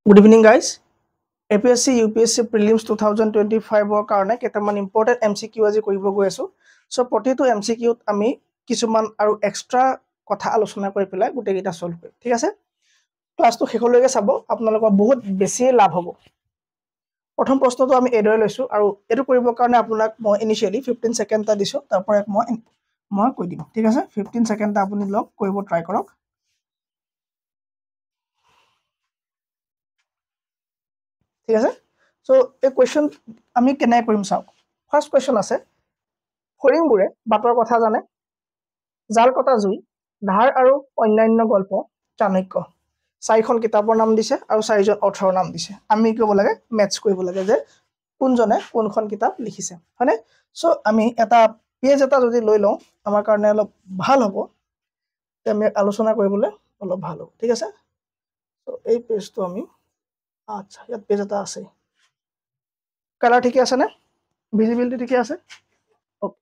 Good evening, guys. APSC UPSC Prelims 2025 কাৰণে কেইটামান important MCQ আজি কৰিব গৈ আছো সো প্ৰতিটো MCQত আমি কিছুমান আৰু এক্সট্ৰা কথা আলোচনা কৰি পেলাই গোটেইকেইটা সলভ কৰিম ঠিক আছে ক্লাছটো শেষলৈকে চাব আপোনালোকৰ বহুত বেছি লাভ হ'ব প্ৰথম প্ৰশ্নটো আমি এডৰে লৈছো আৰু এটো কৰিবৰ কাৰণে আপোনাক মই ইনিশিয়ালি 15 সেকেন্ড টা দিছো তাৰ পৰা মই কৈ দিম ঠিক আছে 15 সেকেন্ড টা আপুনি লগ কৰিব ট্ৰাই কৰক ঠিক আছে সো এই কোৱেশ্চন আমি কেনে কৰিম চাও ফাৰ্স্ট কোৱেশ্চন আছে ফৰিংবোৰে বাতৰ কথা জানে জাল কটা জুই ধাৰ আৰু অন্যান্য গল্প চাণক্য চাৰিখন কিতাপৰ নাম দিছে আৰু চাৰিজন অথৰৰ নাম দিছে আমি কি কৰিব লাগে মেটচ কৰিব লাগে যে কোনজনে কোনখন কিতাপ লিখিছে হয়নে সো আমি এটা পেজ এটা যদি লৈ লওঁ আমাৰ কাৰণে অলপ ভাল হ'ব তে আমি আলোচনা কৰিবলৈ অলপ ভাল হ'ব ঠিক আছে সো এই পেজটো আমি আচ্ছা ইয়াত পেজ এটা আছে কালাৰ ঠিক আছে না ভিজিবিলিটি ঠিক আছে ওকে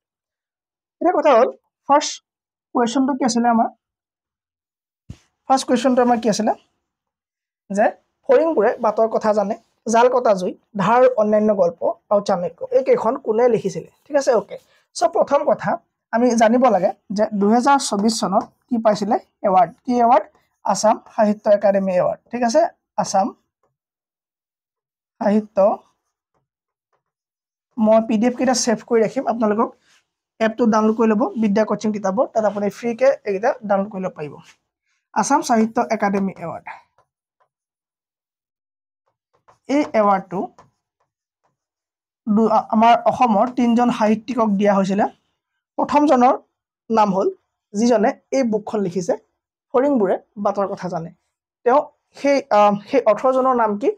এটা কথা হল ফার্স্ট কোৱেশ্চনটো কি আছিল আমাৰ ফাৰ্স্ট কোৱেশ্চনটো আমাৰ কি আছিল যে ফৰিংবোৰে বাতৰ কথা জানে জাল কটা জুই ধাৰ অন্যান্য গল্প আৰু চাণক্য এই কেইখন কোনে লিখিছিল ঠিক আছে ওকে সো প্ৰথম কথা আমি জানিব লাগে যে 2024 চনত কি পাইছিল এৱাৰ্ড কি এৱাৰ্ড আসাম সাহিত্য একাডেমি এৱাৰ্ড ঠিক আছে আসাম সাহিত্য মই পিডিএফ কেইটা সেভ কৰি ৰাখিম আপোনালোকক এপটো ডাউনলোড কৰি ল'ব বিদ্যা কোচিং কিতাপৰ তাত আপুনি ফ্ৰী কে এইটা ডাউনলোড কৰি ল'ব পাৰিব আসাম সাহিত্য একাডেমি এৱাৰ্ড এই এৱাৰ্ডটো আমাৰ অসমৰ তিনজন সাহিত্যিকক দিয়া হৈছিল প্ৰথমজনৰ নাম হল যিজনে এই বুকখন লিখিছে ফৰিংবোৰে বাতৰ কথা জানে তেওঁ সেই 18 জনৰ নাম কি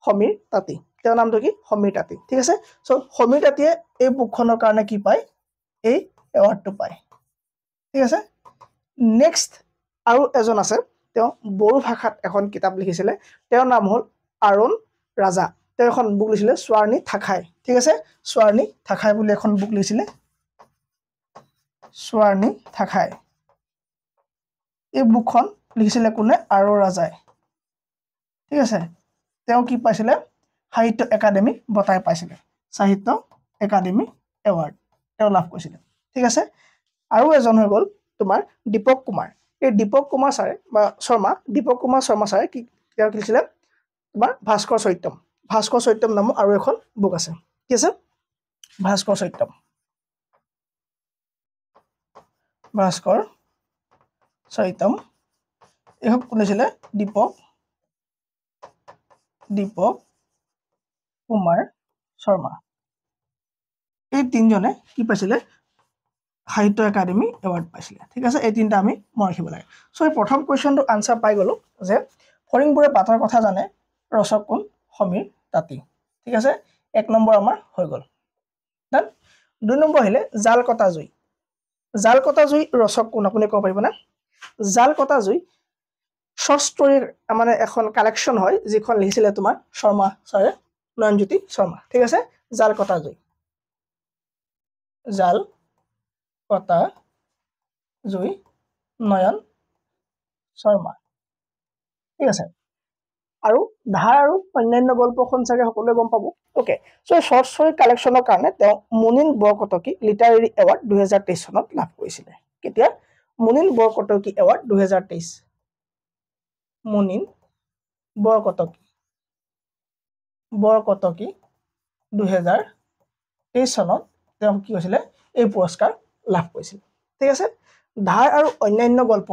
সমীৰ তাঁতী তেওঁৰ নামটো কি সমীৰ তাঁতী ঠিক আছে সো সমীৰ তাঁতীয়ে এই বুকখনৰ কাৰণে কি পায় এই এৱাৰ্ডটো পায় ঠিক আছে নেক্সট আৰু এজন আছে তেওঁ বড়ো ভাষাত এখন কিতাপ লিখিছিলে তেওঁৰ নাম হল আৰুণ ৰাজা তেওঁ এখন বুক লিখিলে স্বাৰ্ণী থাখাই ঠিক আছে স্বাৰ্ণী থাখাই বুলি এখন বুক লিখিলে স্বাৰ্ণী থাখাই এই বুকখন লিখিছিলে কোনে আৰুণ ৰাজাই ঠিক আছে তেওঁ কি পাইছিলে সাহিত্য একাডেমি বঁটা পাইছিলে সাহিত্য একাডেমি এৱাৰ্ড তেওঁ লাভ কৰিছিলে ঠিক আছে আৰু এজন হৈ গল তোমাৰ দীপক কুমাৰ এই দীপক কুমাৰ ছাৰে বা শৰ্মা ছাৰে কি তেওঁ লিখিছিলে তোমাৰ ভাস্কৰ চৈত্যম নামৰ আৰু এখন বুক আছে কি আছে ভাস্কৰ চৈত্যম এখন কোনেছিলে দীপক কুমাৰ শৰ্মা এই তিনজনে কি পাইছিলে সাহিত্য একাডেমি এৱাৰ্ড পাইছিলে ঠিক আছে এই তিনটা আমি মনত ৰাখিব লাগে সো এই প্ৰথম কোৱেশ্চনটো আনসাৰ পাই গলো যে ফৰিংবোৰে বাতৰ কথা জানে ৰচক কোন সমীৰ তাঁতী ঠিক আছে এক নম্বৰ আমাৰ হৈ গল দেন দুই নম্বৰ আহিলে জাল কটা জুই ৰচক কোন আপুনি ক'ব পাৰিব না জাল কটা জুই শৰ্ট ষ্টৰীৰ মানে এখন কালেকশন হয় যিখন লিখিছিলে তোমাৰ শৰ্মা ছাৰে নয়নজ্যোতি শৰ্মা ঠিক আছে জাল কটা জুই নয়ন শৰ্মা ঠিক আছে আৰু ধাৰ আৰু অন্যান্য গল্পখন চাগে সকলোৱে গম পাব ওকে সো শৰ্ট ষ্টৰী কালেকশনৰ কাৰণে তেওঁ মুনিন বৰকটকী লিটাৰেৰী এৱাৰ্ড 2023 চনত লাভ কৰিছিলে কেতিয়া মুনিন বৰকটকী এৱাৰ্ড 2023 মুনিন বৰকটকী 2023 চনত তেওঁ কি হৈছিলে এই পুৰস্কাৰ লাভ কৰিছিল ঠিক আছে ধাৰ আৰু অন্যান্য গল্প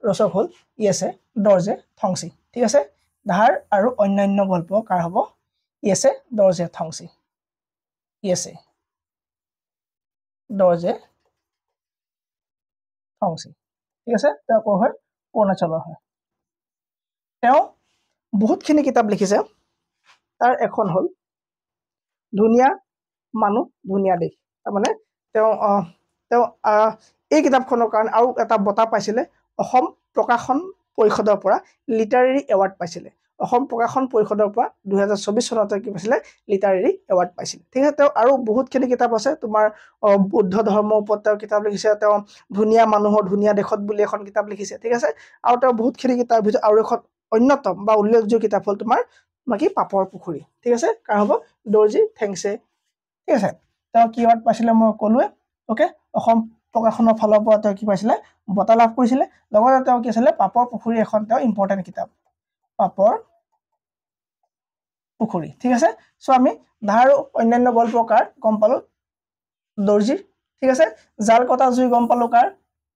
ৰচক হল ইয়েছে দৰ্জে থংচি ঠিক আছে ধাৰ আৰু অন্যান্য গল্প কাৰ হ'ব ইয়েছে দৰ্জে থংচি ঠিক আছে তেওঁ কৰ হয় অৰুণাচলৰ হয় তেওঁ বহুতখিনি কিতাপ লিখিছে তাৰ এখন হল ধুনীয়া মানুহ ধুনীয়া দেশ মানে তেওঁ এই কিতাপখনৰ কাৰণে আৰু এটা বঁটা পাইছিলে অসম প্ৰকাশন পৰিষদৰ পৰা লিটাৰেৰী এৱাৰ্ড পাইছিলে অসম প্ৰকাশন পৰিষদৰ পৰা 2024 চনত কি পাইছিলে লিটাৰেৰী এৱাৰ্ড পাইছিল ঠিক আছে তেওঁ আৰু বহুতখিনি কিতাপ আছে তোমাৰ বুদ্ধ ধৰ্মৰ ওপৰত তেওঁ কিতাপ লিখিছে তেওঁ ধুনীয়া মানুহৰ ধুনীয়া দেশত বুলি এখন কিতাপ লিখিছে ঠিক আছে আৰু তেওঁ বহুতখিনি কিতাপ আৰু এখন অন্যতম বা উল্লেখযোগ্য কিতাপ হল তোমাৰ বাকি পাপৰ পুখুৰী ঠিক আছে কাৰ হ'ব দৰ্জি থেংছে ঠিক আছে তেওঁ কি এৱাৰ্ড পাইছিলে মই ক'লোৱে ওকে অসম প্ৰকাশনৰ ফালৰ পৰা তেওঁ কি পাইছিলে বঁটা লাভ কৰিছিলে লগতে তেওঁ কি আছিলে পাপৰ পুখুৰী এখন তেওঁ ইম্পৰ্টেণ্ট কিতাপ পাপৰ পুখুৰী ঠিক আছে সো আমি ধাৰ আৰু অন্যান্য গল্পকাৰ গম পালো দৰ্জি ঠিক আছে জাল কটা জুই গম পালো কাৰ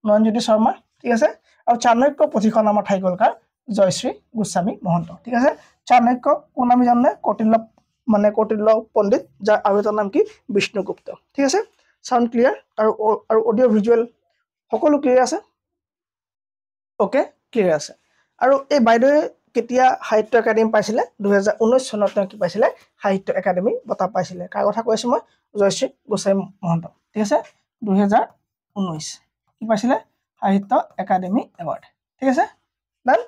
নয়নজ্যোতি শৰ্মা ঠিক আছে আৰু চাণক্য পুথিখন আমাৰ ঠাই গল কাৰ জয়শ্ৰী গোস্বামী মহন্ত ঠিক আছে চাণক্য কোন আমি জানো কৌটিল্য পণ্ডিত যাৰ আৰু এটা নাম কি বিষ্ণুগুপ্ত ঠিক আছে সাউন্ড ক্লিয়াৰ আৰু অডিও ভিজুৱেল সকলো ক্লিয়াৰ আছে ওকে ক্লিয়াৰ আছে আৰু এই বাইদেৱে কেতিয়া সাহিত্য একাডেমী পাইছিলে 2019 চনত তেওঁ কি পাইছিলে সাহিত্য একাডেমী বঁটা পাইছিলে কাৰ কথা কৈছো মই জয়শ্ৰী গোস্বামী মহন্ত ঠিক আছে 2019 কি পাইছিলে সাহিত্য একাডেমী এৱাৰ্ড ঠিক আছে ডান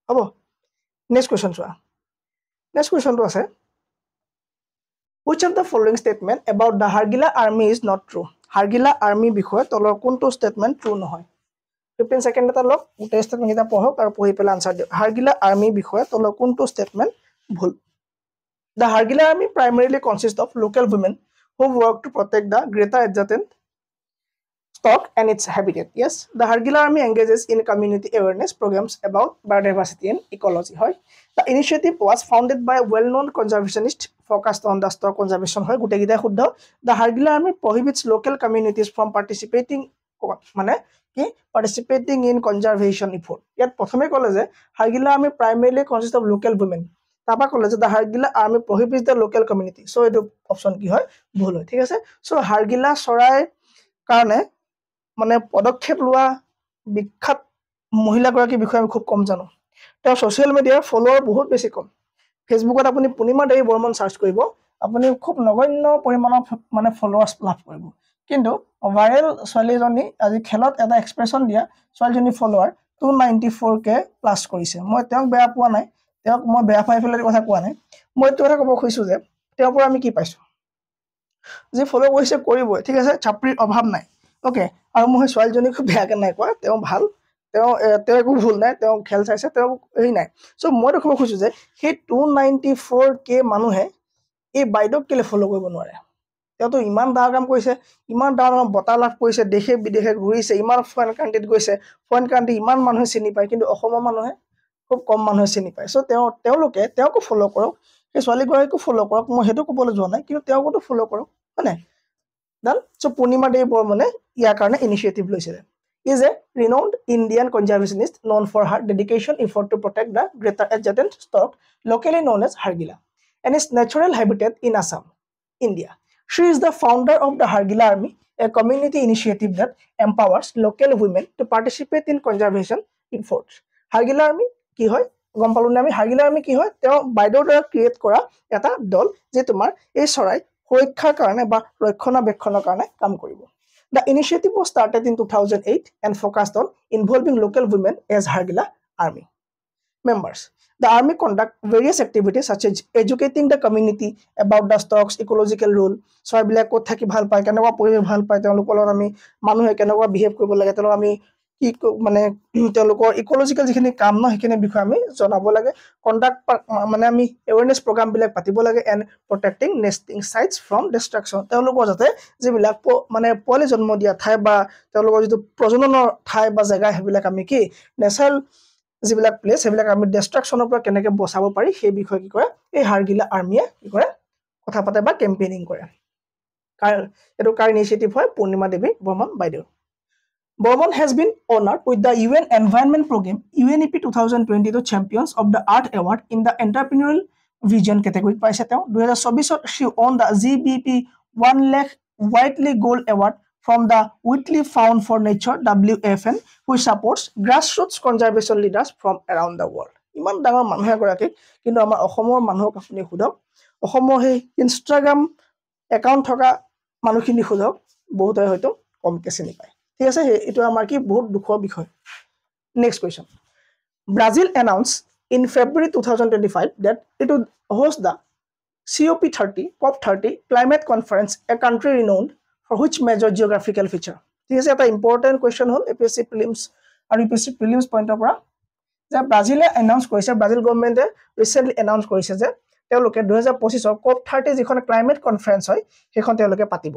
হ'ব নেক্সট কোৱেশ্চন চোৱা নেক্সট কোৱেশ্চনটো আছে Which of the following statement about the Hargila army is not true? Hargila army বিষয়ে তলৰ কোনটো statement true নহয় 15 সেকেন্ড এটা লওক উতে statement এটা পঢ়ক আৰু পঢ়ি পেলাই আনসাৰ দিয়ক Hargila army বিষয়ে তলৰ কোনটো statement ভুল The Hargila army primarily consists of local women who work to protect the greater adjacent stock and its habitat. Yes, the Hargila army engages in community awareness programs about biodiversity and ecology. The initiative was founded by a well-known conservationist focused on the stock conservation. The Hargila army prohibits local communities from participating in conservation effort. Yet, prothome kole je Hargila army primarily consists of local women. Tapa kole je the Hargila army prohibits the local community. So, it option ki hoy bhul hoy. Thik ase? So, Hargila sorai karone মানে পদক্ষেপ লোৱা বিখ্যাত মহিলাগৰাকী বিষয়ে আমি খুব কম জানো তেওঁ সোশ্যাল মিডিয়াৰ ফলোৱাৰ বহুত বেছি কম ফেসবুকত আপুনি পূৰ্ণিমা দেৱী বৰ্মন সাৰ্চ কৰিব আপুনি খুব নগণ্য পৰিমাণৰ মানে ফলোৱাৰ্স লাভ কৰিব কিন্তু ভাইৰেল ছোৱালীজনী আজি খেলত এটা এক্সপ্ৰেছন দিয়া ছোৱালীজনী ফলোৱাৰ 294k প্লাস কৰিছে মই তেওঁক বেয়া পোৱা নাই তেওঁক মই বেয়া পাই ফেলাৰ কথা কোৱা নাই মই এইটো কথা ক'ব খুজিছো যে তেওঁৰ পৰা আমি কি পাইছো যে ফলো কৰিছে কৰিবই ঠিক আছে চাপৰিৰ অভাৱ নাই ওকে আৰু মই ছোৱালীজনী খুব বেয়াকে নাই কোৱা তেওঁ ভাল তেওঁ একো ভুল নাই তেওঁ খেল চাইছে তেওঁ এই নাই সো মই দেখব খুজিছো যে সেই 294k মানুহে এই বাইডক কেলে ফলো কৰিব নোৱাৰে তেওঁ তো ইমান ডাঙৰ কাম কৰিছে ইমান ডাঙৰ বঁটা লাভ কৰিছে দেশে বিদেশে ঘূৰিছে ইমান ফৰেন কাণ্ট্ৰিত গৈছে ফৰেন কাণ্ট্ৰি ইমান মানুহে চিনি পায় কিন্তু অসমৰ মানুহে খুব কম মানুহে চিনি পায় সো তেওঁলোকে তেওঁকো ফলো কৰক সেই ছোৱালীগৰাকীকো ফলো কৰক মই হেতু ক'বলৈ যোৱা নাই কিন্তু তেওঁকো ফলো কৰক মানে Then, so Purnima Devi Bormane Yakarna initiative loisile. Is a renowned Indian conservationist known for her dedication effort to protect the greater adjacent stock, locally known as Hargila, and its natural habitat in Assam, India. She is the founder of the Hargila Army, a community initiative that empowers local women to participate in conservation efforts. Hargila Army ki hoy গম পালো না আমি Hargila Army কি হয় তেওঁ বাইডৰ দ্বাৰা create কৰা এটা দল যে তোমাৰ এই চৰাই সুৰক্ষাৰ কাৰণে বা ৰক্ষণাবেক্ষণৰ কাৰণে কাম কৰিব The initiative was started in 2008 and focused on involving local women as Hargila Army members. The army conduct various activities such as educating the community about the stock's ecological role. So বিলাক ক'ত থাকি ভাল পায় কেনেকুৱা পৰিৱেশ ভাল পায় তেওঁলোকৰ লগত আমি মানুহে কেনেকুৱা বিহেভ কৰিব লাগে তেওঁলোক আমি কি মানে তেওঁলোকৰ ইকোলজিক্যাল যিখিনি কাম ন সেইখিনি বিষয় আমি জনাব লাগে কন্ডাক্ট মানে আমি এৱাৰনেস প্ৰগ্ৰাম বিলাক পাতিব লাগে and protecting nesting sites from ডিস্ট্ৰাকশন তেওঁলোকৰ যাতে যিবিলাক মানে পোৱালি জন্ম দিয়া ঠাই বা তেওঁলোকৰ যিটো প্ৰজননৰ ঠাই বা জায়গা হেবিলাক আমি কি নেচাৰেল যিবিলাক প্লেস হেবিলাক আমি ডিস্ট্ৰাকশনৰ পৰা কেনেকৈ বচাব পাৰি সেই বিষয়ে কি কৰে এই Hargila আৰ্মিয়ে কি কৰে কথা পাতে বা কেম্পেইনিং কৰে এটো কাৰ ইনিচিয়েটিভ হয় পূৰ্ণিমা দেৱী বৰ্মন বাইদেউ Bormon has been honored with the UN Environment Program UNEP 2022 Champions of the Earth Award in the Entrepreneurial Vision category. 2024 she won the GBP 1 lakh Whiteley Gold Award from the Whitley Fund for Nature WFN, which supports grassroots conservation leaders from around the world. ইমান ডাঙৰ মানুহ এগৰাকী কিন্তু আমাৰ অসমৰ মানুহক আপুনি খুদক অসমৰ সেই ইনষ্টাগ্ৰাম একাউণ্ট থকা মানুহখিনি খুদক বহুতে হয়তো কমকে চিনি পায় ঠিক আছে এটো আমাৰ কি বহুত দুখৰ বিষয় next question Brazil announced in February 2025 that it would host the COP30 climate conference a country renowned for which major geographical feature ঠিক আছে এটা ইম্পৰ্টেন্ট কোৱেশ্চন হল APSC prelims আৰু APSC prelims পইণ্টৰ পৰা যে ব্ৰাজিলে এনাউন্স কৰিছে ব্ৰাজিল গভৰ্ণমেণ্টে ৰিসেন্টলি এনাউন্স কৰিছে যে তেওঁলোকে 2025 COP30 যিখন ক্লাইমেট কনফাৰেন্স হয় সেইখন তেওঁলোকে পাতিব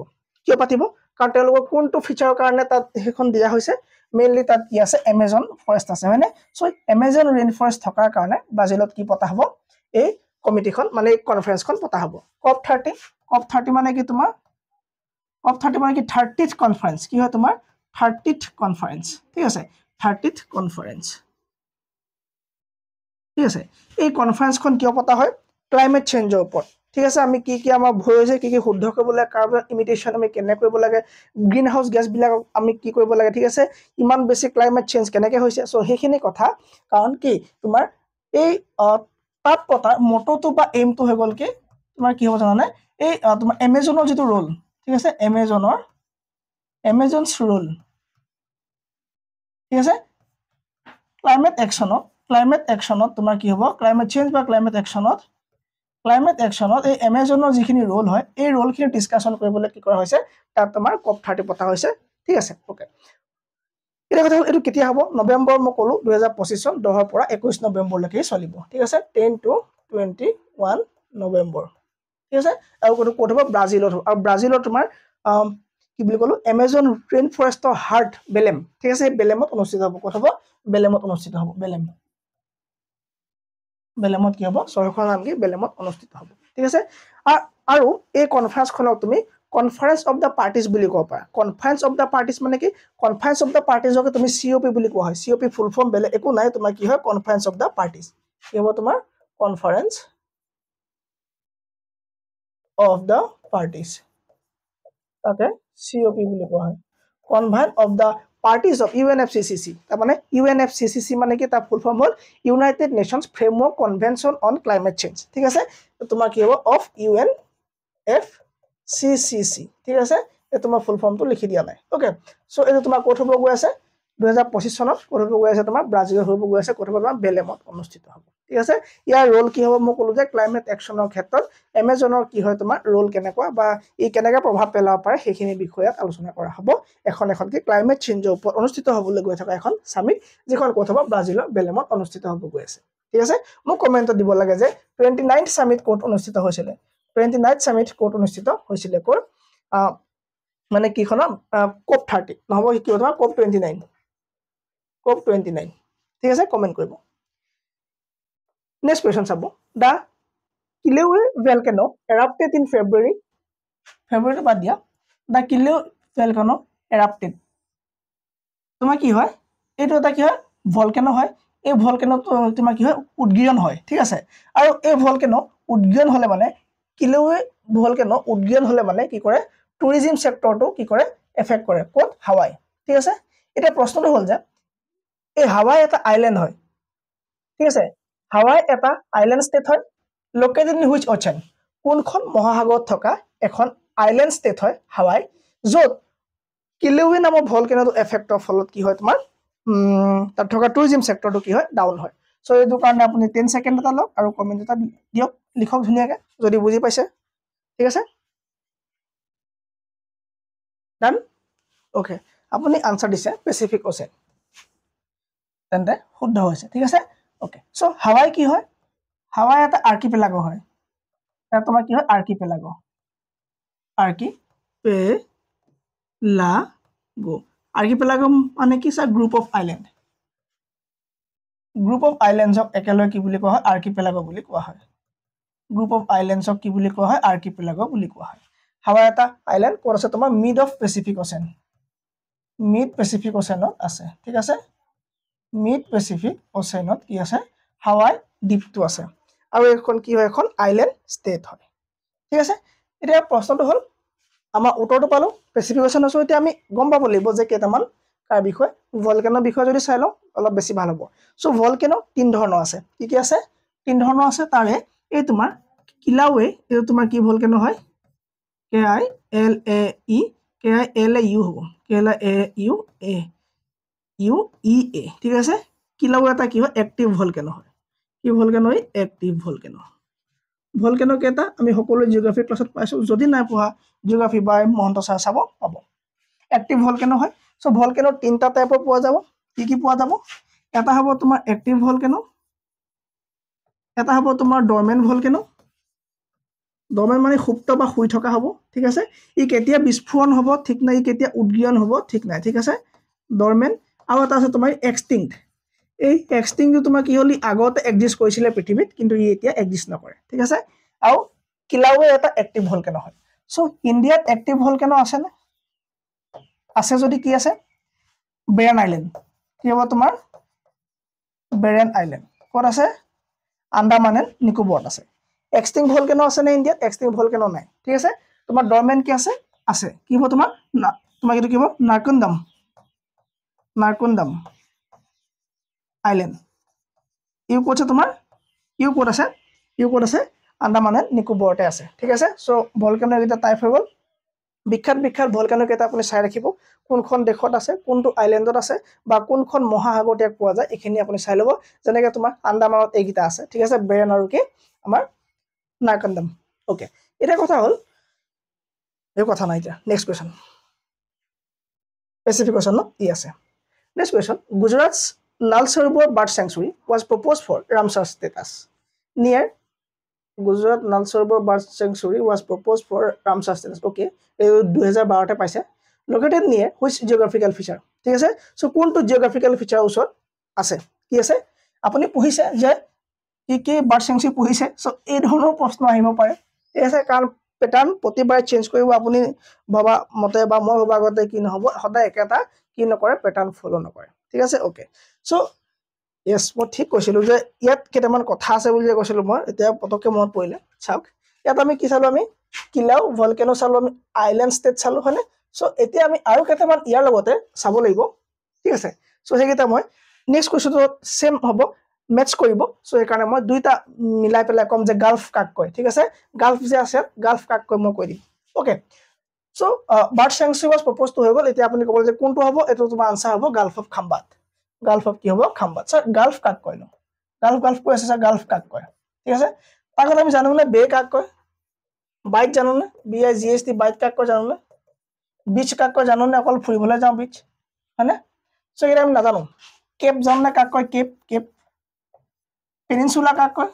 কিয় পাতিব কাৰণ তেওঁলোকৰ কোনটো ফিচাৰৰ কাৰণে তাত সেইখন দিয়া হৈছে মেইনলি তাত কি আছে এমাজন ফৰেষ্ট আছে হয়নে সো এমাজন ৰেইন ফৰেষ্ট থকাৰ কাৰণে ব্ৰাজিলত কি পতা হ'ব এই কমিটিখন মানে কনফাৰেন্সখন পতা হ'ব COP30 মানে কি তোমাৰ COP30 মানে কি 30th কনফাৰেন্স কি হয় তোমাৰ 30th কনফাৰেন্স ঠিক আছে 30th কনফাৰেন্স ঠিক আছে এই কনফাৰেন্সখন কিয় পতা হয় ক্লাইমেট চেঞ্জৰ ওপৰত ঠিক আছে আমি কি আমাৰ ভয় হৈছে কি শুদ্ধ কৰিব লাগে কাৰ্বন ইমিটেশন আমি কেনে কৰিব লাগে গ্ৰীন হাউস গ্যাস বিলাক আমি কি কৰিব লাগে ঠিক আছে ইমান বেছি ক্লাইমেট চেঞ্জ কেনেকে হৈছে সো হেখিনি কথা কাৰণ কি তোমাৰ এই তাপ পতা মটোটো বা এইমটো হৈ গল কি তোমাৰ কি হ'ব জানানে এই তোমাৰ এমাজনৰ যেটো ৰোল ঠিক আছে এমাজনস ৰোল ঠিক আছে ক্লাইমেট একশনত তোমাৰ কি হ'ব ক্লাইমেট চেঞ্জ বা ক্লাইমেট একশনত এই এমাজনৰ যিখিনি ৰোল হয় এই ৰোলখিনি ডিসকাশন কৰিবলৈ কি কৰা হৈছে তাত তোমাৰ COP30 পতা হৈছে ঠিক আছে ওকে এটা কথা এটো কেতিয়া হ'ব নৱেম্বৰ মই কলো 2025 চন 10 পৰা 21 নৱেম্বৰ লৈকে চলিব ঠিক আছে 10 to 21 নৱেম্বৰ ঠিক আছে আৰু ক'ত হ'ব ব্ৰাজিলত হ'ব আৰু ব্ৰাজিলত তোমাৰ কি বুলি কলো এমাজন ৰেইন ফৰেষ্টৰ হাৰ্ট বেলেম ঠিক আছে বেলেমত অনুষ্ঠিত হ'ব ক'ত হ'ব বেলেমত অনুষ্ঠিত হ'ব বেলেমত কি হ'ব চহৰখনৰ নাম কি বেলেমত অনুষ্ঠিত হ'ব ঠিক আছে আৰু এই কনফাৰেন্সখনক তুমি কনফাৰেন্স অফ দা পাৰ্টিজ বুলি ক'ব পাৰা কনফাৰেন্স অফ দা পাৰ্টিজ মানে কি কনফাৰেন্স অফ দা পাৰ্টিজক তুমি COP বুলি কোৱা হয় COP ফুল ফৰ্ম বেলে একো নাই তোমাৰ কি হয় কনফাৰেন্স অফ দা পাৰ্টিজ কি হ'ব তোমাৰ কনফাৰেন্স অফ দা পাৰ্টিজ তাতে COP বুলি কোৱা হয় convent of the parties of UNFCCC তাৰ মানে UNFCCC মানে কি তাৰ ফুল ফৰ্ম হ'ল United Nations framework convention on climate change ঠিক আছে তোমাৰ কি হ'ব অফ UNFCCC ঠিক আছে এই তোমাৰ ফুল ফৰ্মটো লিখি দিয়া নাই ওকে সো এটো তোমাৰ ক'ত হ'ব গৈ আছে 2025 চনত ক'ত হ'ব গৈ আছে তোমাৰ ব্ৰাজিলত হ'ব গৈ আছে ক'ত হ'ব তোমাৰ বেলেমত অনুষ্ঠিত হ'ব ঠিক আছে ইয়াৰ ৰোল কি হ'ব মই ক'লো যে ক্লাইমেট একশনৰ ক্ষেত্ৰত এমাজনৰ কি হয় তোমাৰ ৰোল কেনেকুৱা বা ই কেনেকৈ প্ৰভাৱ পেলাব পাৰে সেইখিনি বিষয়ত আলোচনা কৰা হ'ব এখন কি ক্লাইমেট চেঞ্জৰ ওপৰত অনুষ্ঠিত হ'বলৈ গৈ থকা এখন সামিট যিখন ক'ত হ'ব ব্ৰাজিলৰ বেলেমত অনুষ্ঠিত হ'ব গৈ আছে ঠিক আছে মোক কমেন্টত দিব লাগে যে 29th সামিট ক'ত অনুষ্ঠিত হৈছিল 29th সামিট ক'ত অনুষ্ঠিত হৈছিল ক'ৰ মানে কিখন COP30 নহব কি হ'ব COP29 ঠিক আছে কমেন্ট কৰিব নেক্সট কোৱেশ্চন চাব দা Kilauea volcano erupted in February বাদ দিয়া দা Kilauea volcano erupted তোমাৰ কি হয় এইটো এটা কি হয় ভলকেনো হয় এই ভলকেনো তোমাৰ কি হয় উদ্গীৰণ হয় ঠিক আছে আৰু এই ভলকেনো উদ্গীৰণ হলে মানে Kilauea ভলকেনো উদ্গীৰণ হলে মানে কি কৰে টুৰিজম সেক্টৰটো কি কৰে এফেক্ট কৰে কোত হাৱাই ঠিক আছে এটা প্ৰশ্নটো হ'ল যে এই হাৱাই এটা আইল্যান্ড হয় ঠিক আছে হাৱাই এটা আইল্যান্ড ষ্টেট হয় located in which ocean কোনখন মহাসাগৰত থকা এখন আইল্যান্ড ষ্টেট হয় হাৱাই য'ত Kilauea নামৰ ভলকেনোটো এফেক্টৰ ফলত কি হয় তোমাৰ তাত থকা টুৰিজম সেক্টৰটো কি হয় ডাউন হয় সো এইটো কাৰণে আপুনি 10 সেকেন্ড এটা লওক আৰু কমেন্ট এটা দিয়ক লিখক ধুনিয়াকে যদি বুজি পাইছে ঠিক আছে ডান ওকে আপুনি আনসাৰ দিছে পেসিফিক ওশেন তেন্তে শুদ্ধ হৈছে ঠিক আছে ওকে সো হাৱাই কি হয় হাৱাই এটা আৰ্কিপেলাগো হয় এটা তোমাৰ কি হয় আৰ্কিপেলাগো মানে কি স্যাৰ গ্ৰুপ অফ আইল্যান্ডসক একেলগে কি বুলি কোৱা হয় আৰ্কিপেলাগো বুলি কোৱা হয় গ্ৰুপ অফ আইল্যান্ডসক কি বুলি কোৱা হয় আৰ্কিপেলাগো বুলি কোৱা হয় হাৱাই এটা আইল্যান্ড ক'ত আছে তোমাৰ মিড পেচিফিক ওশেনত আছে ঠিক আছে মিড পেচিফিক ওশেনত কি আছে হাৱাই দ্বীপটো আছে আৰু এখন কি হয় এখন আইল্যান্ড ষ্টেট হয় ঠিক আছে এতিয়া প্ৰশ্নটো হ'ল আমাৰ উত্তৰটো পালো পেচিফিক ওশেন আছে এতিয়া আমি গম পাব লাগিব যে কেইটামান কাৰ বিষয় ভলকেনৰ বিষয় যদি চাই লওঁ অলপ বেছি ভাল হ'ব সো ভলকেনো তিন ধৰণৰ আছে কি আছে তিন ধৰণৰ আছে তাৰে এই তোমাৰ Kilauea এই তোমাৰ কি ভলকেনো হয় KILAEU হ'ব KILAEUA ঠিক আছে Kilauea এটা কি হয় এক্টিভ ভলকেনো হয় কি ভলকেনো হয় এক্টিভ ভলকেনো কেটা আমি সকলো জিওগ্ৰাফি ক্লাছত পাইছো যদি নাই পঢ়া জিওগ্ৰাফি বাই মহন্ত ছাৰ চাব পাব এক্টিভ ভলকেনো হয় সো ভলকেনো তিনটা টাইপৰ পোৱা যাব কি পোৱা যাব এটা হ'ব তোমাৰ এক্টিভ ভলকেনো, এটা হ'ব তোমাৰ ডৰমেণ্ট ভলকেনো। ডৰমেণ্ট মানে সুপ্ত বা শুই থকা হ'ব, ঠিক আছে। ই কেতিয়া বিস্ফোৰণ হ'ব ঠিক নাই, ই কেতিয়া উদ্গীৰণ হ'ব ঠিক নাই, ঠিক আছে। ডৰমেণ্ট। আৰু এটা আছে তোমাৰ এক্সটিংক্ট। এই এক্সটিংক্টটো তোমাৰ কি হ'ল, আগতে এক্সিষ্ট কৰিছিলে পৃথিৱীত, কিন্তু ই এতিয়া এক্সিষ্ট নকৰে, ঠিক আছে। আৰু কিলাউৱে এটা এক্টিভ ভলকেনো হয়। চ' ইণ্ডিয়াত এক্টিভ ভলকেনো আছেনে? আছে যদি কি আছে? Barren island. কি হ'ব তোমাৰ? Barren island. ক'ত আছে? আন্দামান এণ্ড নিকোবৰত আছে। এক্সটিং ভলকেনো আছে নে ইণ্ডিয়াত? এক্সটিং ভলকেনো নাই, ঠিক আছে। তোমাৰ ডৰমেণ্ট কি আছে? আছে। কি হ'ব তোমাৰ? তোমাক এইটো কি হ'ব? নাৰকুণ্ডম। নাৰকুণ্ডম আইলেণ্ড। ইউ ক'ত আছে তোমাৰ? ইউ ক'ত আছে? ইউ ক'ত আছে? আন্দামান এণ্ড নিকোবৰতে আছে, ঠিক আছে। চ' ভলকেনো এইকেইটা টাইপ হৈ গ'ল। বিখ্যাত বিখ্যাত ভলকেনো কেইটা আপুনি চাই ৰাখিব, কোনখন দেশত আছে, কোনটো আইলেণ্ডত আছে, বা কোনখন মহাসাগৰত ইয়াক পোৱা যায়, এইখিনি আপুনি চাই ল'ব। যেনেকৈ তোমাৰ আন্দামানত এইকেইটা আছে, ঠিক আছে। বেৰেন আৰু কি আমাৰ নাৰকুণ্ডম। অ'কে, এতিয়া কথা হ'ল, এই কথা নাই এতিয়া। নেক্সট কুৱেশ্যন, স্পেচিফিক কুৱেশ্যন ন? ই আছে। নেক্সট কুৱেশ্যন, গুজৰাটছ Nal Sarovar bird sanctuary was proposed for Ramsar status near. Gujarat Nal Sarovar bird sanctuary was proposed for Ramsar status. Okay, এই 2012তে পাইছে। লোকেটেড নিয়াৰ হুইচ জিঅ'গ্ৰাফিকেল ফিচাৰ, ঠিক আছে। চ' কোনটো জিঅ'গ্ৰাফিকেল ফিচাৰৰ ওচৰত আছে? কি আছে? আপুনি পঢ়িছে যে কি বাৰ্ড চেংচুৰী পঢ়িছে। চ' এই ধৰণৰ প্ৰশ্ন আহিব পাৰে, ঠিক আছে। কাৰণ পেটাৰ্ণ প্ৰতিবাৰে চেঞ্জ কৰিব, আপুনি ভবা মতে বা মই ভবা আগতে কি নহ'ব, সদায় একেটা কি নকৰে, পেটাৰ্ণ ফ'ল' নকৰে, ঠিক আছে। অ'কে, চ' য়েছ, মই ঠিক কৈছিলোঁ যে ইয়াত কেইটামান কথা আছে বুলি কৈছিলোঁ মই, এতিয়া পটককৈ মনত পৰিলে। চাওক, ইয়াত আমি কি চালোঁ? আমি কিলাউ ভলকেনো চালোঁ, আমি আইলেণ্ড ষ্টেট চালোঁ, হয়নে? চ' এতিয়া আমি আৰু কেইটামান ইয়াৰ লগতে চাব লাগিব, ঠিক আছে। চ' সেইকেইটা মই নেক্সট কুৱেশ্যনটো ছেম হ'ব, মেটচ কৰিব। চ' সেইকাৰণে মই দুইটা মিলাই পেলাই ক'ম যে গাল্ফ কাক কয়, ঠিক আছে। গাল্ফ যে আছে, গাল্ফ কাক কয় মই কৈ দিম। Okay, so' bird sanctuary was প্ৰপ'জটো হৈ গ'ল। এতিয়া আপুনি ক'ব যে কোনটো হ'ব? এইটো তোমাৰ আনচাৰ হ'ব gulf of Khambhat. Gulf of কি হ'ব? খাম্বাত। ছাৰ গাল্ফ কাক কয় নো? গাল্ফ গাল্ফ কৈ আছে, ছাৰ গাল্ফ কাক কয়, ঠিক আছে। তাৰ কথা আমি জানো নে? বে কাক কয়? বাইট জানোনে? BIGHT বাইট কাক কয় জানোনে? বিচ কাক কয় জানোনে? অকল ফুৰিবলৈ যাওঁ বিচ, হয়নে? চ' এইকেইটা আমি নাজানো। কেপ জানোনে কাক কয়? Cape, Cape. পেনিনচুলা কাক কয়?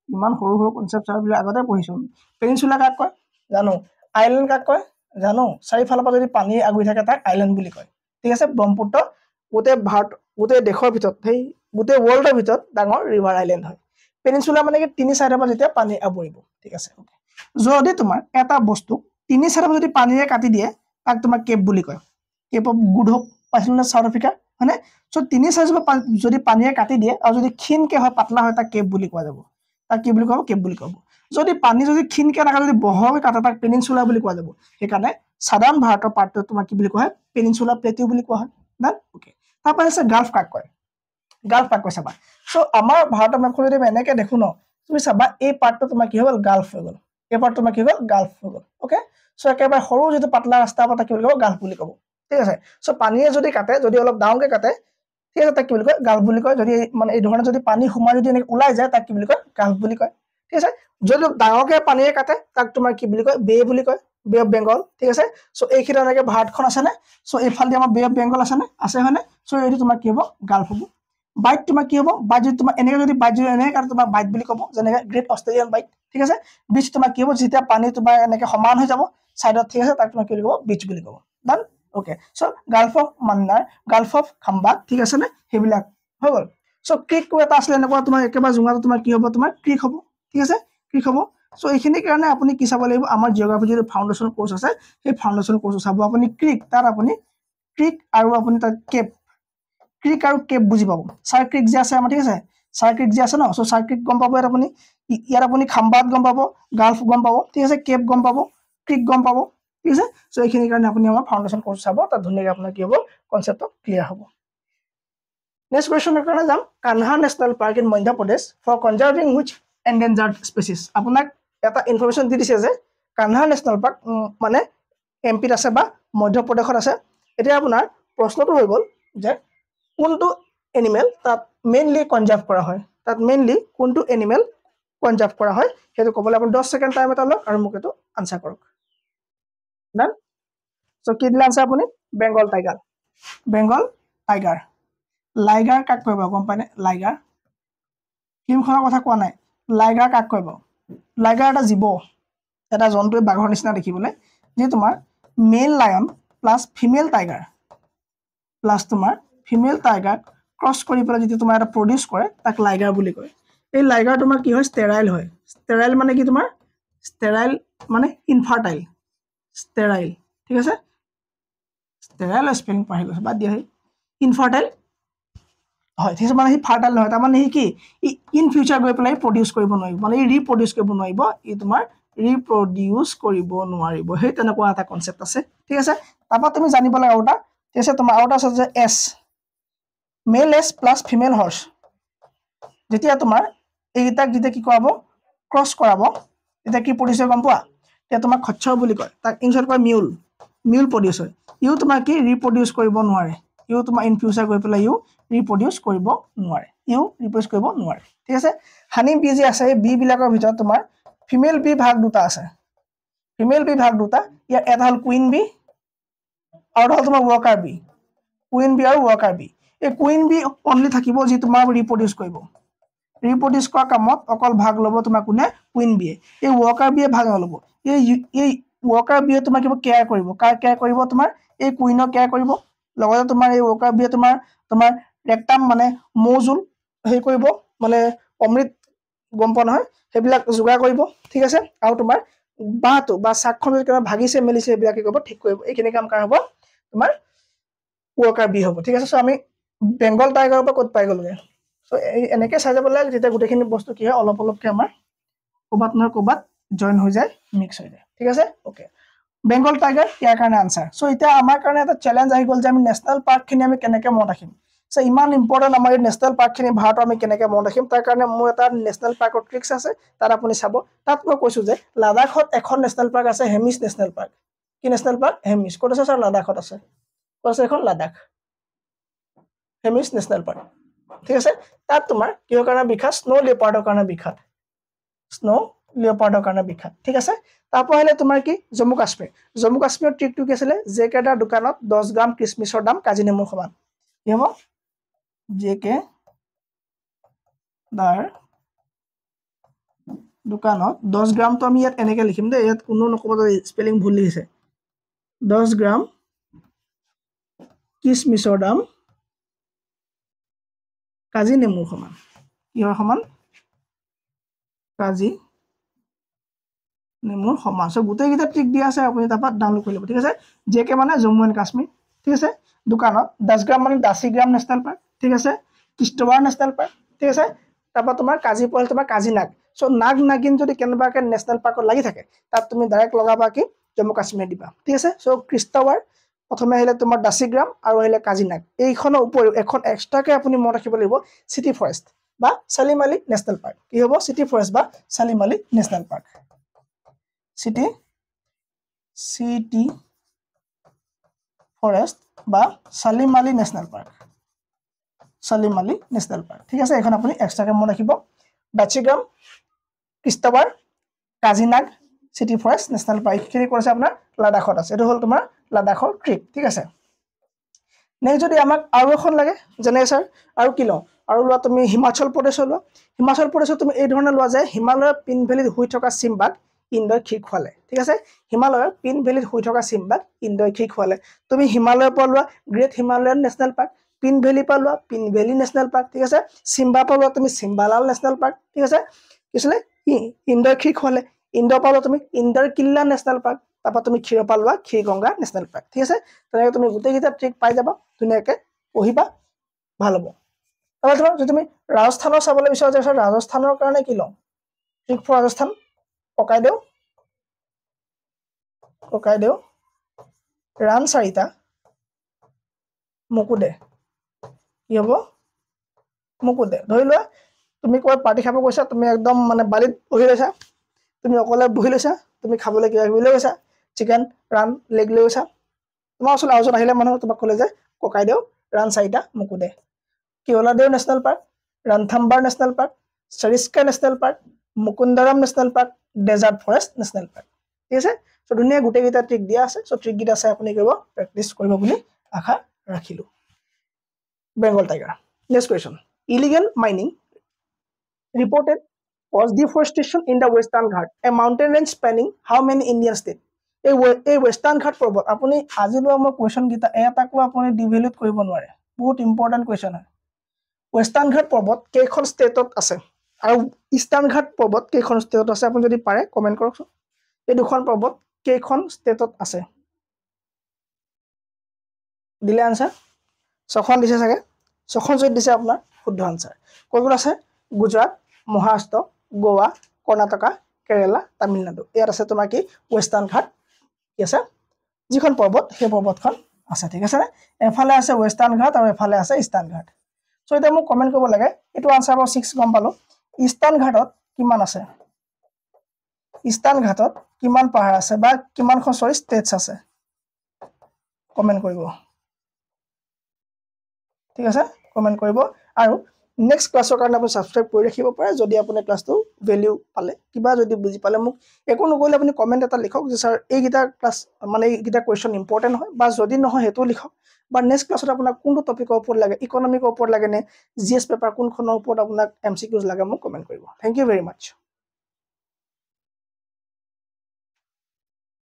ইমান সৰু সৰু কনচেপ্ট চাবলৈ আগতে পঢ়িছোঁ। পেনিনচুলা কাক কয়? জানো। আইলেণ্ড কাক কয়? জানো। চাৰিওফালৰ পৰা যদি পানী আগুৰি থাকে তাক আইলেণ্ড বুলি কয়, ঠিক আছে। ব্ৰহ্মপুত্ৰ গোটেই ভাৰত, গোটেই দেশৰ ভিতৰত, সেই গোটেই ৱৰ্ল্ডৰ ভিতৰত ডাঙৰ ৰিভাৰ আইলেণ্ড হয়। পেনিনচুলা মানে কি? তিনি চাইডৰ পৰা যেতিয়া পানী আৱৰিব, ঠিক আছে। যদি তোমাৰ এটা বস্তুক তিনি চাইডৰ পৰা যদি পানীৰে কাটি দিয়ে, তাক তোমাৰ কেপ বুলি কয়। কেপ অফ গুড হোপ পাইছিলোঁ নে চাউথ আফ্ৰিকা, হয়নে? চ' তিনি চাইডৰ পৰা যদি পানীৰে কাটি দিয়ে আৰু যদি ক্ষীণকৈ হয়, পাতলা হয়, তাক কেপ বুলি কোৱা যাব। তাক কি বুলি কোৱা হ'ব? কেপ বুলি কোৱা হ'ব। যদি পানী যদি ক্ষীণকৈ নাকাটে, যদি বহলকৈ কাটে, তাক পেনিনচুলা বুলি কোৱা যাব। সেইকাৰণে সাধাৰণ ভাৰতৰ পাৰ্টটো তোমাৰ কি বুলি কোৱা হয়? পেনিনচুলা প্লেটিউ বুলি কোৱা হয়। ডান? অ'কে, তাৰপৰা আছে গাল্ফ কাক কয়? গাল্ফ কাক কয় চাবা। চ' আমাৰ ভাৰতৰ মেপখন যদি আমি এনেকৈ দেখোঁ ন, তুমি চাবা এই পাৰ্টটো তোমাৰ কি হৈ গ'ল? গাল্ফ হৈ গ'ল। এই পাৰ্টটো তোমাৰ কি হৈ গ'ল? গাল্ফ হৈ গ'ল। অ'কে, চ' একেবাৰে সৰু যিটো পাতলা ৰাস্তা হ'ব তাক কি বুলি ক'ব? গাল্ফ বুলি ক'ব, ঠিক আছে। চ' পানীয়ে যদি কাটে, যদি অলপ ডাঙৰকৈ কাটে, ঠিক আছে, তাক কি বুলি কয়? গাল্ফ বুলি কয়। যদি মানে এই ধৰণে যদি পানী সোমাই যদি এনেকৈ ওলাই যায়, তাক কি বুলি কয়? গাল্ফ বুলি কয়, ঠিক আছে। যদি ডাঙৰকৈ পানীৰে কাটে, তাক তোমাৰ কি বুলি কয়? বে বুলি কয়, বে অফ বেংগল, ঠিক আছে। চ' এইখিনি এনেকৈ ভাৰতখন আছেনে? চ' এইফালেদি আমাৰ বে অফ বেংগল আছেনে? আছে, হয়নে? চ' এইটো তোমাৰ কি হ'ব? গাল্ফ হ'ব। বাইট তোমাৰ কি হ'ব? বাইট যদি তোমাৰ এনেকৈ যদি বাইট যদি এনেকৈ কাটে, তোমাৰ বাইট বুলি ক'ব, যেনেকৈ গ্ৰেট অষ্ট্ৰেলিয়ান বাইট, ঠিক আছে। বিচ তোমাৰ কি হ'ব? যেতিয়া পানী তোমাৰ এনেকৈ সমান হৈ যাব ছাইডত, ঠিক আছে, তাক তোমাৰ কি বুলি ক'ব? বিচ বুলি ক'ব। Done? Okay, so' gulf of Mannar, gulf of Khambhat, ঠিক আছে নে? সেইবিলাক হৈ গ'ল। চ' ক্ৰিকটো এটা আছিলে এনেকুৱা, তোমাৰ একেবাৰে জোঙাটো তোমাৰ কি হ'ব? তোমাৰ ক্ৰিক হ'ব, ঠিক আছে, ক্ৰিক হ'ব। চ' এইখিনিৰ কাৰণে আপুনি কি চাব লাগিব? আমাৰ জিঅ'গ্ৰাফি যিটো ফাউণ্ডেশ্যন কোৰ্চ আছে, সেই ফাউণ্ডেশ্যন কোৰ্চটো চাব আপুনি। ক্ৰিক, তাত আপুনি ক্ৰিক আৰু আপুনি তাত কেপ, ক্ৰিক আৰু কেপ বুজি পাব। চাৰ ক্ৰিক যে আছে আমাৰ, ঠিক আছে, চাৰ ক্ৰিক যে আছে ন, চ' চাৰ ক্ৰিক গম পাব। ইয়াত আপুনি ইয়াত আপুনি খাম্বাত গম পাব, গাল্ফ গম পাব, ঠিক আছে, কেপ গম পাব, ক্ৰিক গম পাব, ঠিক আছে। চ' এইখিনিৰ কাৰণে আপুনি আমাৰ ফাউণ্ডেশ্যন কোৰ্চ চাব, তাত ধুনীয়াকৈ আপোনাৰ কি হ'ব? কনচেপ্টটো ক্লিয়াৰ হ'ব। নেক্সট কুৱেশ্যনৰ কাৰণে যাম। Kanha national park in Madhya Pradesh for কনজাৰ্ভিং which endangered species. আপোনাক এটা ইনফৰমেশ্যন দি দিছে যে কানহা নেশ্যনেল পাৰ্ক মানে MP ত আছে বা মধ্য প্ৰদেশত আছে। এতিয়া আপোনাৰ প্ৰশ্নটো হৈ গ'ল যে কোনটো এনিমেল তাত মেইনলি কনজাৰ্ভ কৰা হয়, তাত মেইনলি কোনটো এনিমেল কনজাৰ্ভ কৰা হয়, সেইটো ক'বলৈ আপুনি 10 ছেকেণ্ড টাইম এটা লওক আৰু মোক এইটো আনচাৰ কৰক। ডান? চ' কি দিলে আনচাৰ আপুনি? Bengal tiger, Bengal tiger. Liger কাক কৰিব গম পায়নে লাইগাৰ ফিল্মখনৰ কথা কোৱা নাই লাইগাৰ কাক কৰিব লাইগাৰ এটা জীৱ এটা জন্তুৱে বাঘৰ নিচিনা দেখিবলৈ যি তোমাৰ male lion plus female tiger plus তোমাৰ ফিমেল টাইগাৰ ক্ৰছ কৰি পেলাই যিটো তোমাৰ এটা প্ৰডিউচ কৰে তাক লাইগাৰ বুলি কয় এই লাইগাৰ তোমাৰ কি হয় ষ্টেৰাইল মানে কি তোমাৰ ষ্টেৰাইল মানে ইনফাৰ্টাইল ষ্টেৰাইল ঠিক আছে ষ্টেৰাইল স্পেলিং পাহৰি গৈছে বাদ দিয়া সেই ইনফাৰ্টাইল হয় ঠিক আছে মানে সি ফাৰ্টাইল নহয় তাৰমানে সি কি ইন ফিউচাৰ গৈ পেলাই প্ৰডিউচ কৰিব নোৱাৰিব মানে ৰিপ্ৰডিউচ কৰিব নোৱাৰিব ই তোমাৰ ৰিপ্ৰডিউচ কৰিব নোৱাৰিব সেই তেনেকুৱা এটা কনচেপ্ট আছে ঠিক আছে তাৰপৰা তুমি জানিব লাগে আৰু এটা ঠিক আছে তোমাৰ আৰু এটা আছে যে এছ মেল এছ প্লাছ ফিমেল হৰ্চ যেতিয়া তোমাৰ এইকেইটাক যেতিয়া কি কৰাব ক্ৰছ কৰাব তেতিয়া কি প্ৰডিউচ হয় গম পোৱা তেতিয়া তোমাক খচ্চৰ বুলি কয় তাক ইংলিছত কয় মিউল প্ৰডিউচ হয় ইও তোমাৰ কি ৰিপ্ৰডিউচ কৰিব নোৱাৰে ইও তোমাৰ ইন ফিউচাৰ গৈ পেলাই ইও ৰিপ্ৰডিউচ কৰিব নোৱাৰে ঠিক আছে হানি বি যে আছে এই বি বিলাকৰ ভিতৰত তোমাৰ ফিমেল বি ভাগ দুটা আছে ফিমেল বি ভাগ দুটা ইয়াৰ এটা হ'ল কুইন বি আৰু এটা হ'ল তোমাৰ ৱৰ্কাৰ বি কুইন বি আৰু ৱৰ্কাৰ বি এই কুইন বি অনলি থাকিব যি তোমাৰ ৰিপ্ৰডিউচ কৰিব ৰিপ্ৰডিউচ কৰা কামত অকল ভাগ ল'ব তোমাৰ কোনে কুইন বিয়ে এই ৱৰ্কাৰ বিয়ে ভাগ নল'ব এই ৱৰ্কাৰ বিয়ে তোমাৰ কিবা কেয়াৰ কৰিব কাৰ কেয়াৰ কৰিব তোমাৰ এই কুইনৰ কেয়াৰ কৰিব লগতে তোমাৰ এই ৱৰ্কাৰ বিয়ে তোমাৰ ৰেক্টাম মানে মৌজোল হেৰি কৰিব মানে অমৃত গম পোৱা নহয় সেইবিলাক যোগাৰ কৰিব ঠিক আছে আৰু তোমাৰ বাঁহটো বা চাকখন যদি কিবা ভাগিছে মেলিছে এইবিলাক কি কৰিব ঠিক কৰিব এইখিনি কাম কাৰ হ'ব তোমাৰ ৱৰ্কাৰ বি হ'ব ঠিক আছে চ' আমি বেংগল টাইগাৰৰ পৰা ক'ত পাই গ'লোগে চ' এনেকৈ চাই যাব লাগে যেতিয়া গোটেইখিনি বস্তু কি হয় অলপ অলপকৈ আমাৰ ক'ৰবাত নহয় ক'ৰবাত জইন হৈ যায় মিক্স হৈ যায় ঠিক আছে অ'কে বেংগল টাইগাৰ ইয়াৰ কাৰণে আনচাৰ চ' এতিয়া আমাৰ কাৰণে এটা চেলেঞ্জ আহি গ'ল যে আমি নেশ্যনেল পাৰ্কখিনি আমি কেনেকৈ মনত ৰাখিম চ' ইমান ইম্পৰ্টেণ্ট আমাৰ এই নেশ্যনেল পাৰ্কখিনি ভাৰতৰ আমি কেনেকৈ মনত ৰাখিম তাৰ কাৰণে মোৰ এটা নেশ্যনেল পাৰ্কৰ ট্ৰিক্স আছে তাত আপুনি চাব তাত মই কৈছোঁ যে লাডাখত এখন নেশ্যনেল পাৰ্ক আছে হেমিছ নেশ্যনেল পাৰ্ক কি নেশ্যনেল পাৰ্ক হেমিছ ক'ত আছে ছাৰ লাডাখত আছে ক'ত আছে এখন লাডাখ হেমিছ নেশ্যনেল পাৰ্ক ঠিক আছে তাত তোমাৰ কিহৰ কাৰণে বিখ্যাত স্নো লিঅ'পাৰ্ডৰ কাৰণে বিখ্যাত স্নো লিঅ'পাৰ্ডৰ কাৰণে বিখ্যাত ঠিক আছে তাৰপৰা আহিলে তোমাৰ কি জম্মু কাশ্মীৰৰ ট্ৰিকটো কি আছিলে জে কে দাৰ দোকানত 10 গ্ৰাম কিচমিচৰ দাম কাজি নেমুৰ সমান কি হ'ব জে কে দাৰ দোকানত 10 গ্ৰামটো আমি ইয়াত এনেকৈ লিখিম দেই ইয়াত কোনো নক'ব যে স্পেলিং ভুল লিখিছে 10 গ্ৰাম কিচমিচৰ দাম কাজি নেমুৰ সমান কিহৰ সমান কাজি নেমুৰ সমান চ' গোটেইকেইটা ট্ৰিক দিয়া আছে আপুনি তাৰপৰা ডাউনলোড কৰি ল'ব ঠিক আছে জে কে মানে জম্মু এণ্ড কাশ্মীৰ ঠিক আছে দোকানত 10 গ্ৰাম মানে 10 গ্ৰাম নেশ্যনেল পাৰ্ক ঠিক আছে কিষ্টৱাৰ নেশ্যনেল পাৰ্ক ঠিক আছে তাৰপৰা তোমাৰ কাজি পইণ্ট তোমাৰ কাজিনাগ চ' নাগিন যদি কেনেবাকৈ নেশ্যনেল পাৰ্কত লাগি থাকে তাত তুমি ডাইৰেক্ট লগাবা কি জম্মু কাশ্মীৰ দিবা ঠিক আছে চ' কিষ্টৱাৰ প্ৰথমে আহিলে তোমাৰ 10 গ্ৰাম আৰু আহিলে কাজিনাগ এইখনৰ উপৰিও এখন এক্সট্ৰাকৈ আপুনি মনত ৰাখিব লাগিব চিটি ফৰেষ্ট বা চালিম আলি নেশ্যনেল পাৰ্ক কি হ'ব চিটি ফৰেষ্ট বা চালিম আলি নেশ্যনেল পাৰ্ক চিটি ফৰেষ্ট বা চালিম আলি নেশ্যনেল পাৰ্ক ঠিক আছে এইখন আপুনি এক্সট্ৰাকৈ মনত ৰাখিব 10 gram Kishtwar Kazinag city forest national park এইখিনি কৰিছে আপোনাৰ লাডাখত আছে এইটো হ'ল তোমাৰ লাডাখৰ ট্ৰিক ঠিক আছে নেক্সট যদি আমাক আৰু এখন লাগে যেনে ছাৰ আৰু কি লওঁ আৰু লোৱা তুমি হিমাচল প্ৰদেশৰ লোৱা হিমাচল প্ৰদেশত তুমি এই ধৰণে লোৱা যায় হিমালয়ৰ পিন ভেলীত শুই থকা চিমবাক ইন্দই খীৰ খুৱালে ঠিক আছে হিমালয়ৰ পিন ভেলীত শুই থকা চিমবাক ইন্দই খীৰ খুৱালে তুমি হিমালয়ৰ পৰা লোৱা great Himalayan national park Pin ভেলীৰ পৰা লোৱা পিন ভেলী নেশ্যনেল পাৰ্ক ঠিক আছে চিম্বা পৰা লোৱা তুমি চিম্বালাল নেশ্যনেল পাৰ্ক ঠিক আছে কি আছিলে ইন্দই খীৰ খুৱালে ইন্দৰ পৰা লোৱা তুমি ইন্দৰ কিল্লা নেশ্যনেল পাৰ্ক তাৰপৰা তুমি ক্ষীৰৰ পৰা লোৱা ক্ষীৰগংগা নেশ্যনেল পাৰ্ক ঠিক আছে তেনেকৈ তুমি গোটেইকেইটা ট্ৰিক পাই যাবা ধুনীয়াকৈ পঢ়িবা ভাল হ'ব তাৰপৰা তোমাৰ যদি তুমি ৰাজস্থানৰ চাবলৈ বিচাৰা যে ৰাজস্থানৰ কাৰণে কি লওঁ ট্ৰিক ফৰ ৰাজস্থান ককাইদেউ ৰাণ 4টা মুকুদে কি হ'ব মুকুদে ধৰি লোৱা তুমি ক'ৰবাত পাৰ্টি খাব গৈছা তুমি একদম মানে বালিত বহি লৈছা তুমি অকলে বহি লৈছা তুমি খাবলৈ কিবা কিবি লৈ গৈছা চিকেন ৰাণ লেগ লৈ গৈছা তোমাৰ ওচৰত আৰু আহিলে মানুহ তোমাক ক'লে যে ককাইদেউ ৰাণ 4টা মুকুদে Keoladeo national park Ranthambore national park Sariska national park Mukundra national park desert forest national park ঠিক আছে চ' ধুনীয়া গোটেইকেইটা ট্ৰিক দিয়া আছে চ' ট্ৰিককেইটা চাই আপুনি কৰিব প্ৰেক্টিচ কৰিব বুলি আশা ৰাখিলোঁ Bengal tiger. Next question. Illegal mining reported cause deforestation in the Western Ghat, a mountain range spanning how many Indian states? এই Western Ghat পৰ্বত আপুনি আজি লোৱা মই কোৱেশ্চন গিটা এটাকো আপুনি ডিভেলুট কৰিব নোৱাৰে বহুত ইম্পৰ্টেন্ট কোৱেশ্চন হয় Western Ghat পৰ্বত কেইখন ষ্টেটত আছে আৰু Eastern Ghat পৰ্বত কেইখন ষ্টেটত আছে আপুনি যদি পাৰে কমেন্ট কৰক এই দুখন পৰ্বত কেইখন ষ্টেটত আছে দিলে আনসাৰ ছখন দিছে চাগে ছখন যদি দিছে আপোনাৰ শুদ্ধ আনসাৰ কোনবোৰ আছে গুজৰাট মহাৰাষ্ট্ৰ গোৱা কৰ্ণাটকা কেৰালা তামিলনাডু ইয়াত আছে তোমাৰ কি Western Ghat কি আছে যিখন পৰ্বত সেই পৰ্বতখন আছে ঠিক আছে এফালে আছে Western Ghat আৰু এফালে আছে Eastern Ghat সো এটা মোক কমেন্ট কৰিব লাগে এটো আনসাৰ পাও 6 গম পালো Eastern Ghatত কিমান আছে Eastern Ghatত কিমান পাহাৰ আছে বা কিমান খন সৰি ষ্টেটস আছে কমেন্ট কৰিব ঠিক আছে কমেন্ট কৰিব আৰু নেক্সট ক্লাছৰ কাৰণে আপুনি সাবস্ক্ৰাইব কৰি ৰাখিব পাৰে যদি আপুনি ক্লাছটো ভ্যালু পালে কিবা যদি বুজি পালে মোক একো নকলে আপুনি কমেন্ট এটা লিখক যে স্যাৰ এই গিটা ক্লাছ মানে এই গিটা কোৱেশ্চন ইম্পৰ্টেন্ট হয় বা যদি নহয় হেতু লিখক বা নেক্সট ক্লাছত আপোনাক কোনটো টপিকৰ ওপৰত লাগে ইকোনমিকৰ ওপৰত লাগে নে জিএস পেপাৰ কোনখনৰ ওপৰত আপোনাক এমসিকিউজ লাগে মোক কমেন্ট কৰিব থ্যাংক ইউ ভেৰি মাচ